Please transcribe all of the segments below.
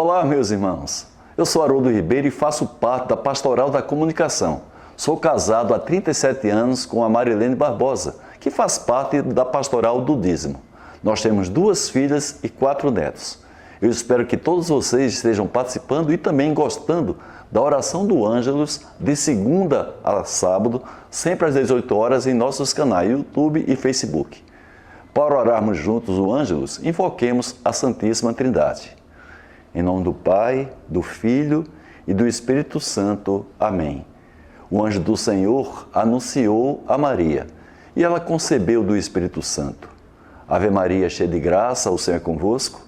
Olá, meus irmãos. Eu sou Haroldo Ribeiro e faço parte da Pastoral da Comunicação. Sou casado há 37 anos com a Marilene Barbosa, que faz parte da Pastoral do Dízimo. Nós temos 2 filhas e 4 netos. Eu espero que todos vocês estejam participando e também gostando da oração do Ângelus de segunda a sábado, sempre às 18 horas em nossos canais YouTube e Facebook. Para orarmos juntos o Ângelus, invoquemos a Santíssima Trindade. Em nome do Pai, do Filho e do Espírito Santo. Amém. O anjo do Senhor anunciou a Maria, e ela concebeu do Espírito Santo. Ave Maria, cheia de graça, o Senhor é convosco.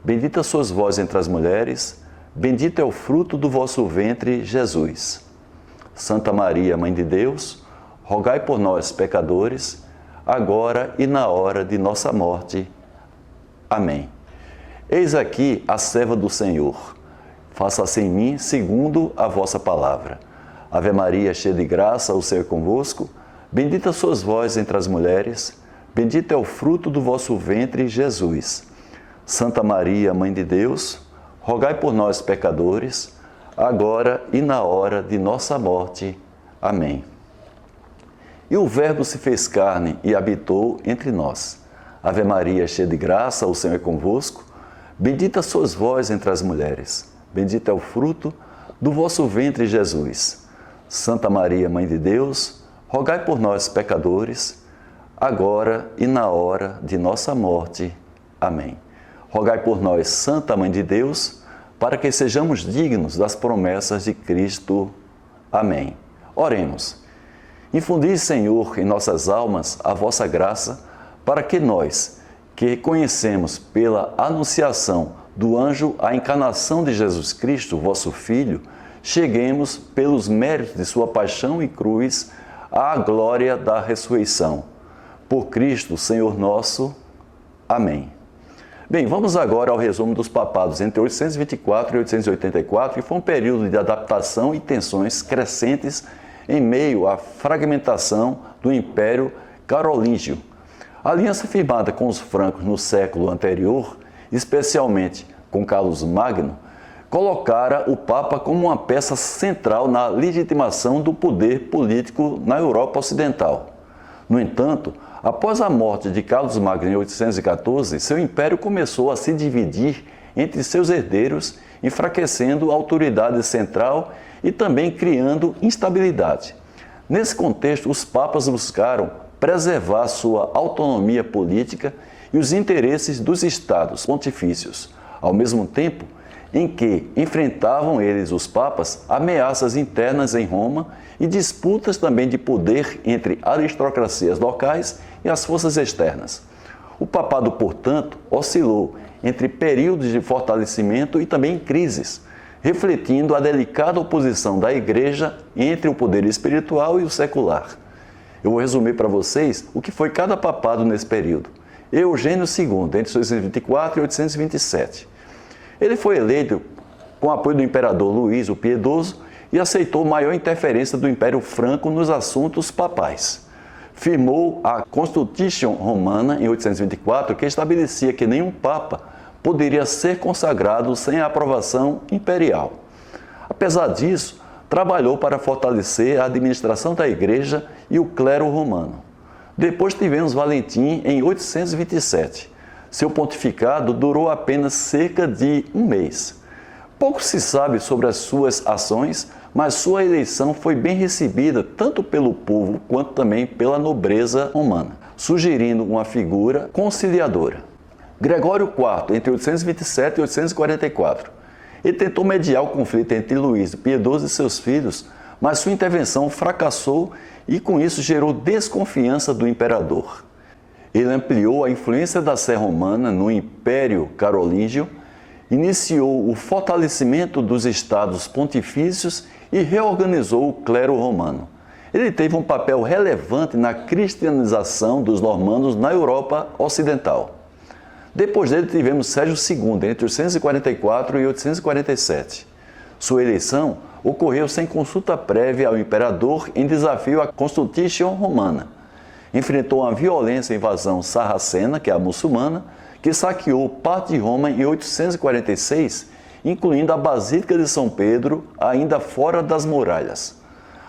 Bendita sois vós entre as mulheres, bendito é o fruto do vosso ventre, Jesus. Santa Maria, Mãe de Deus, rogai por nós, pecadores, agora e na hora de nossa morte. Amém. Eis aqui a serva do Senhor. Faça-se em mim segundo a vossa palavra. Ave Maria, cheia de graça, o Senhor é convosco. Bendita sois vós entre as mulheres, bendito é o fruto do vosso ventre, Jesus. Santa Maria, Mãe de Deus, rogai por nós, pecadores, agora e na hora de nossa morte. Amém. E o Verbo se fez carne e habitou entre nós. Ave Maria, cheia de graça, o Senhor é convosco. Bendita sois vós entre as mulheres, bendito é o fruto do vosso ventre, Jesus. Santa Maria, Mãe de Deus, rogai por nós, pecadores, agora e na hora de nossa morte. Amém. Rogai por nós, Santa Mãe de Deus, para que sejamos dignos das promessas de Cristo. Amém. Oremos. Infundi, Senhor, em nossas almas a vossa graça, para que nós, que conhecemos pela anunciação do anjo a encarnação de Jesus Cristo, vosso Filho, cheguemos, pelos méritos de sua paixão e cruz, à glória da ressurreição. Por Cristo, Senhor nosso. Amém. Bem, vamos agora ao resumo dos papados entre 824 e 884, que foi um período de adaptação e tensões crescentes em meio à fragmentação do Império Carolíngio. A aliança firmada com os francos no século anterior, especialmente com Carlos Magno, colocara o Papa como uma peça central na legitimação do poder político na Europa Ocidental. No entanto, após a morte de Carlos Magno em 814, seu império começou a se dividir entre seus herdeiros, enfraquecendo a autoridade central e também criando instabilidade. Nesse contexto, os papas buscaram preservar sua autonomia política e os interesses dos estados pontifícios, ao mesmo tempo em que enfrentavam eles, os papas, ameaças internas em Roma e disputas também de poder entre aristocracias locais e as forças externas. O papado, portanto, oscilou entre períodos de fortalecimento e também crises, refletindo a delicada oposição da Igreja entre o poder espiritual e o secular. Eu vou resumir para vocês o que foi cada papado nesse período. Eugênio II, entre 824 e 827. Ele foi eleito com o apoio do imperador Luís o Piedoso e aceitou maior interferência do Império Franco nos assuntos papais. Firmou a Constitution Romana, em 824, que estabelecia que nenhum papa poderia ser consagrado sem a aprovação imperial. Apesar disso, trabalhou para fortalecer a administração da Igreja e o clero romano. Depois tivemos Valentim em 827. Seu pontificado durou apenas cerca de um mês. Pouco se sabe sobre as suas ações, mas sua eleição foi bem recebida tanto pelo povo quanto também pela nobreza romana, sugerindo uma figura conciliadora. Gregório IV, entre 827 e 844. Ele tentou mediar o conflito entre Luís o Piedoso e seus filhos, mas sua intervenção fracassou e com isso gerou desconfiança do imperador. Ele ampliou a influência da Sé romana no Império Carolíngio, iniciou o fortalecimento dos estados pontifícios e reorganizou o clero romano. Ele teve um papel relevante na cristianização dos normandos na Europa Ocidental. Depois dele tivemos Sérgio II, entre 844 e 847. Sua eleição ocorreu sem consulta prévia ao imperador em desafio à Constitution Romana. Enfrentou uma violenta invasão sarracena, que é a muçulmana, que saqueou parte de Roma em 846 incluindo a Basílica de São Pedro, ainda fora das muralhas.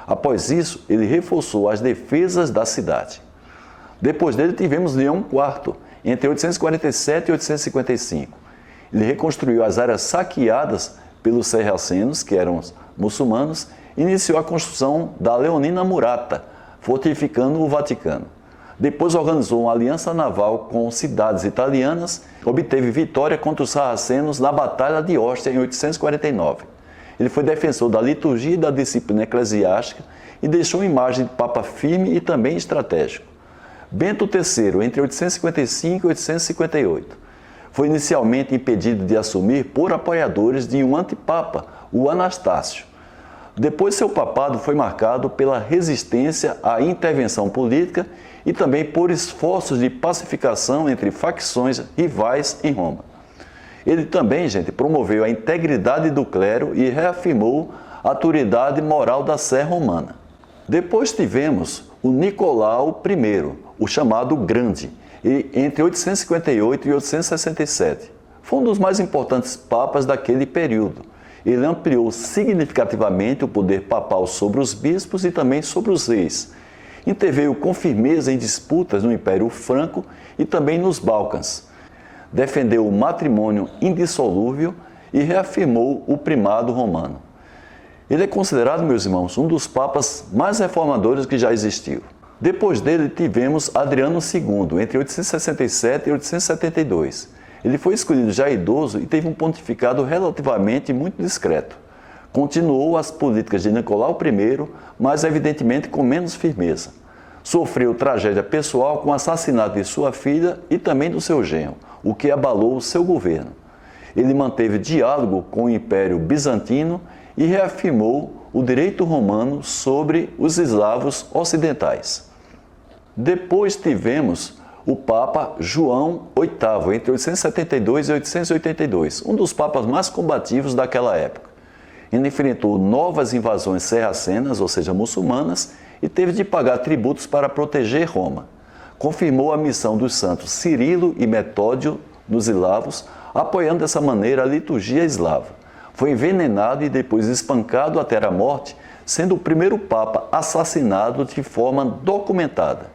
Após isso, ele reforçou as defesas da cidade. Depois dele tivemos Leão IV, entre 847 e 855. Ele reconstruiu as áreas saqueadas pelos sarracenos, que eram os muçulmanos, e iniciou a construção da Leonina Murata, fortificando o Vaticano. Depois organizou uma aliança naval com cidades italianas, obteve vitória contra os sarracenos na Batalha de Ostia em 849. Ele foi defensor da liturgia e da disciplina eclesiástica e deixou uma imagem de papa firme e também estratégico. Bento III, entre 855 e 858, foi inicialmente impedido de assumir por apoiadores de um antipapa, o Anastácio. Depois, seu papado foi marcado pela resistência à intervenção política e também por esforços de pacificação entre facções rivais em Roma. Ele também, promoveu a integridade do clero e reafirmou a autoridade moral da Sé romana. Depois tivemos o Nicolau I, o chamado Grande, entre 858 e 867. Foi um dos mais importantes papas daquele período. Ele ampliou significativamente o poder papal sobre os bispos e também sobre os reis. Interveio com firmeza em disputas no Império Franco e também nos Balcãs. Defendeu o matrimônio indissolúvel e reafirmou o primado romano. Ele é considerado, meus irmãos, um dos papas mais reformadores que já existiu. Depois dele tivemos Adriano II, entre 867 e 872. Ele foi escolhido já idoso e teve um pontificado relativamente muito discreto. Continuou as políticas de Nicolau I, mas evidentemente com menos firmeza. Sofreu tragédia pessoal com o assassinato de sua filha e também do seu genro, o que abalou o seu governo. Ele manteve diálogo com o Império Bizantino e reafirmou o direito romano sobre os eslavos ocidentais. Depois tivemos o Papa João VIII, entre 872 e 882, um dos papas mais combativos daquela época. Ele enfrentou novas invasões sarracenas, ou seja, muçulmanas, e teve de pagar tributos para proteger Roma. Confirmou a missão dos santos Cirilo e Metódio nos eslavos, apoiando dessa maneira a liturgia eslava. Foi envenenado e depois espancado até a morte, sendo o primeiro papa assassinado de forma documentada.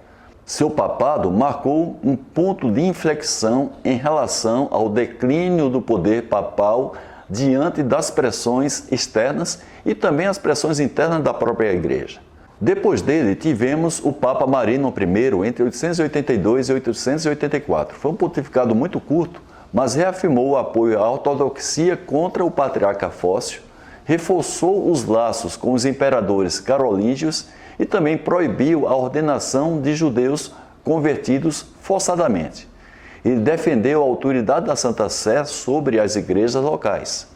Seu papado marcou um ponto de inflexão em relação ao declínio do poder papal diante das pressões externas e também as pressões internas da própria Igreja. Depois dele, tivemos o Papa Marino I, entre 882 e 884. Foi um pontificado muito curto, mas reafirmou o apoio à ortodoxia contra o patriarca Fócio, reforçou os laços com os imperadores carolíngios e também proibiu a ordenação de judeus convertidos forçadamente. Ele defendeu a autoridade da Santa Sé sobre as igrejas locais.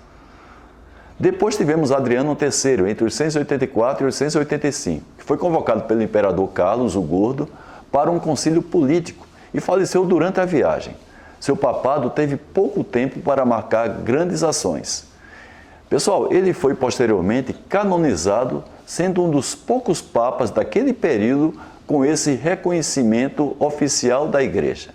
Depois tivemos Adriano III, entre 884 e 885, que foi convocado pelo imperador Carlos o Gordo para um concílio político e faleceu durante a viagem. Seu papado teve pouco tempo para marcar grandes ações. Pessoal, ele foi posteriormente canonizado, sendo um dos poucos papas daquele período com esse reconhecimento oficial da Igreja.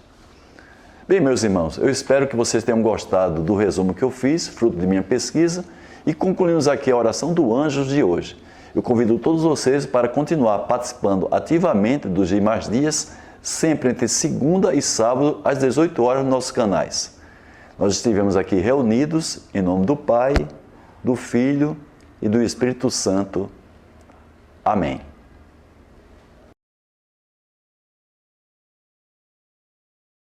Bem, meus irmãos, eu espero que vocês tenham gostado do resumo que eu fiz, fruto de minha pesquisa, e concluímos aqui a oração do Anjos de hoje. Eu convido todos vocês para continuar participando ativamente dos demais dias, sempre entre segunda e sábado, às 18 horas, nos nossos canais. Nós estivemos aqui reunidos em nome do Pai, do Filho e do Espírito Santo. Amém.